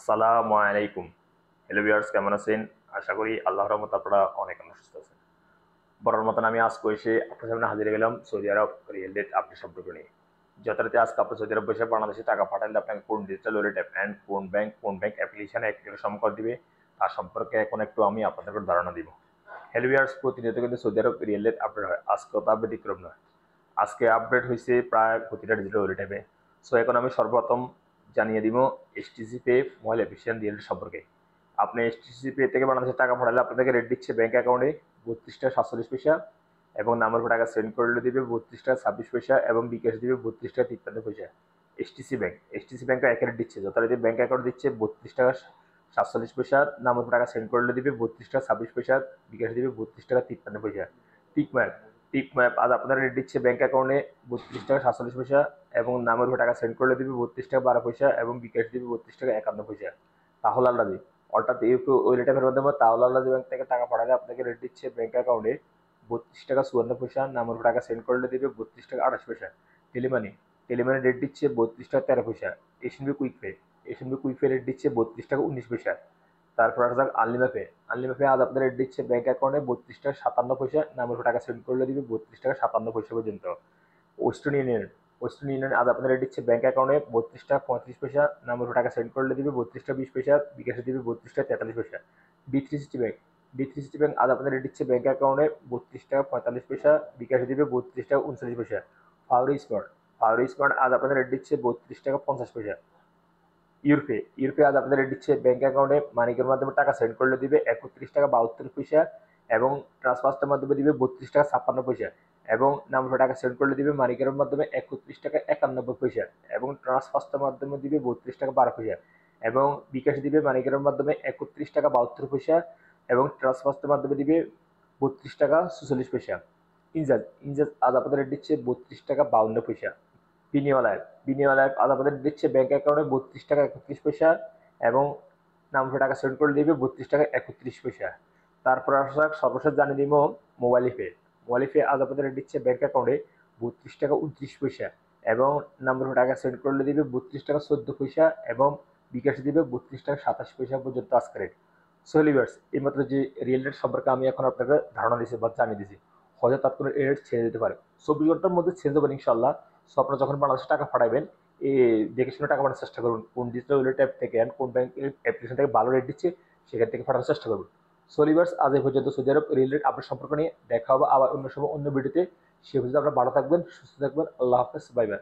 আসসালামু আলাইকুম। Hello viewers, কেমন আছেন? আশা করি আল্লাহর রহমতে আপনারা অনেক সুস্থ আছেন। বরাবর মতন আমি আজকে এসে আপনার সামনে হাজির হয়ে গেলাম সৌদি আরব রিয়েল ডেট আপডেট সম্পর্ক নিয়ে। যথারীতি আজকে আপনি সৌদি আরব বসে বাংলাদেশে টাকা পাঠালে আপনাকে কোন ডিজিটাল ওয়ালেট অ্যাপ অ্যান্ড কোন ব্যাংক অ্যাপ্লিকেশনে এক রকম করে দিবে তার সম্পর্কে এখন একটু আমি আপনাদের ধারণা দিব। হ্যালো ভিউয়ার্স, প্রতিনিয়ত কিন্তু সৌদি আরব রিয়েল ডেট আপডেট হয়, আজকে তো ব্যতিক্রম নয়। আজকে আপডেট হয়েছে প্রায় প্রতিটা ডিজিটাল ওয়ালেট অ্যাপে। সো এখন আমি সর্বপ্রথম জানিয়ে দিব STC pay mobile application real সম্পর্কে। আপনি এসটিসি পে থেকে বাংলাদেশে টাকা পাঠালে আপনাদেরকে রেট দিচ্ছে ব্যাঙ্ক অ্যাকাউন্টে 32 টাকা 47 পয়সা এবং নাম্বার উপর টাকা সেন্ড করলে দিবে 32 টাকা 26 পয়সা এবং বিকাশ দিবে 32 টাকা 53 পয়সা। এসটিসি ব্যাংক এক রেট দিচ্ছে, যথারীতি ব্যাঙ্ক অ্যাকাউন্ট দিচ্ছে 32 টাকা 47 পয়সা, নাম্বার উপর টাকা সেন্ড করলে দিবে 32 টাকা 26 পয়সা, বিকাশ দিবে 32 টাকা 53 পয়সা। টিকম্যাপ টিকম্যাপ আজ আপনারা রেট দিচ্ছে ব্যাঙ্ক অ্যাকাউন্টে 32 টাকা 47 পয়সা এবং নামের উপর টাকা সেন্ড করলে দিবে 32 টাকা 12 পয়সা এবং বিকাশ দিবে 32 টাকা 51 পয়সা। তাহলে আল্লাদি অর্থাৎ ইউপি ওই রেটের মাধ্যমে তাহলে আল্লাদি ব্যাংক থেকে টাকা পাঠালে আপনাকে রেট দিচ্ছে ব্যাঙ্ক অ্যাকাউন্টে 32 টাকা 54 পয়সা, নামের উপর টাকা সেন্ড করলে দিবে 32 টাকা 28 পয়সা। টেলিমানি টেলিমানি রেট দিচ্ছে 32 টাকা 13 পয়সা। এশিয়ানবি কুইক পে রেট দিচ্ছে 32 টাকা 19 পয়সা। তারপর আসা যাক আনলিমিপে আজ আপনার রেট দিচ্ছে ব্যাঙ্ক অ্যাকাউন্টে 32 টাকা 57 পয়সা, নামের উপর টাকা সেন্ড করলে দিবে 32 টাকা 57 পয়সা পর্যন্ত। ওয়েস্টার্ন ইউনিয়ন আজ আপনার রেট দিচ্ছে ব্যাঙ্ক অ্যাকাউন্টে 32 টাকা 35 পয়সা, নামের উপর টাকা সেন্ড করলে দিবে 32 টাকা 20 পয়সা, বিকাশে দিবে 32 টাকা 43 পয়সা। বি3সিটি ব্যাংক আজ আপনার রেট দিচ্ছে ব্যাঙ্ক অ্যাকাউন্টে 32 টাকা 45 পয়সা, বিকাশে দিবে 32 টাকা 39 পয়সা। ফাউরি স্মার্ট আজ আপনাদের রেট দিচ্ছে 32 টাকা 50 পয়সা। ইউরোপে আজ আপনাদের রেট দিচ্ছে ব্যাঙ্ক অ্যাকাউন্টে মানিকের মাধ্যমে টাকা সেন্ড করলে দিবে 31 টাকা 72 পয়সা এবং ট্রান্সফার্সের মাধ্যমে দিবে 32 টাকা 56 পয়সা এবং নাম্বার টাকা সেন্ড করলে দিবে মানিকের মাধ্যমে 31 টাকা 91 পয়সা এবং ট্রান্সফার্সের মাধ্যমে দিবে 32 টাকা 12 পয়সা এবং বিকাশ দিবে মানিকের মাধ্যমে 31 টাকা 72 পয়সা এবং ট্রান্সফার্সের মাধ্যমে দিবে 32 টাকা 46 পয়সা। ইনজাজ আজ আপনাদের রেট দিচ্ছে 32 টাকা 52 পয়সা। বিনিময় আজ আপনাদের দিচ্ছে ব্যাঙ্ক অ্যাকাউন্টে 32 টাকা 31 পয়সা এবং নাম্বার টাকা সেন্ড করে দিবে 32 টাকা 31 পয়সা। তারপর আসা সর্বশেষ জানিয়ে দিব মোবাইল পে আজ আপনাদের দিচ্ছে ব্যাঙ্ক অ্যাকাউন্টে 32 টাকা 29 পয়সা এবং নাম্বার টাকা সেন্ড করলে দিবে 32 টাকা 14 পয়সা এবং বিকাশ দিবে 32 টাকা 27 পয়সা পর্যন্ত আজকে রেট। সোলিভার্স এইমাত্র যে রিয়েল রেট সম্পর্কে আমি এখন আপনাকে ধারণা দিচ্ছি বা জানিয়ে দিচ্ছি, হয়তো তাৎক্ষণিক রেট ছেড়ে দিতে পারে, 24 ঘন্টার মধ্যে ছেড়ে দেবেন ইনশাল্লাহ। সো আপনারা যখন বাংলাদেশে টাকা পাঠাবেন দেখে শুনে টাকা পাঠানোর চেষ্টা করুন, কোন ডিজিটাল ওয়ালেট অ্যাপ থেকে কোন ব্যাংক অ্যাপ্লিকেশন থেকে ভালো রেট দিচ্ছে সেখান থেকে পাঠানোর চেষ্টা করুন। সোলিভার্স আজ এই পর্যন্ত সৌদি আরব রিয়েল রেট আপডেট সম্পর্ক নিয়ে দেখা হবে আবার অন্য সময় অন্য ভিডিওতে। সে পর্যন্ত আপনারা ভালো থাকবেন, সুস্থ থাকবেন। আল্লাহ হাফেজ, বাই বাই।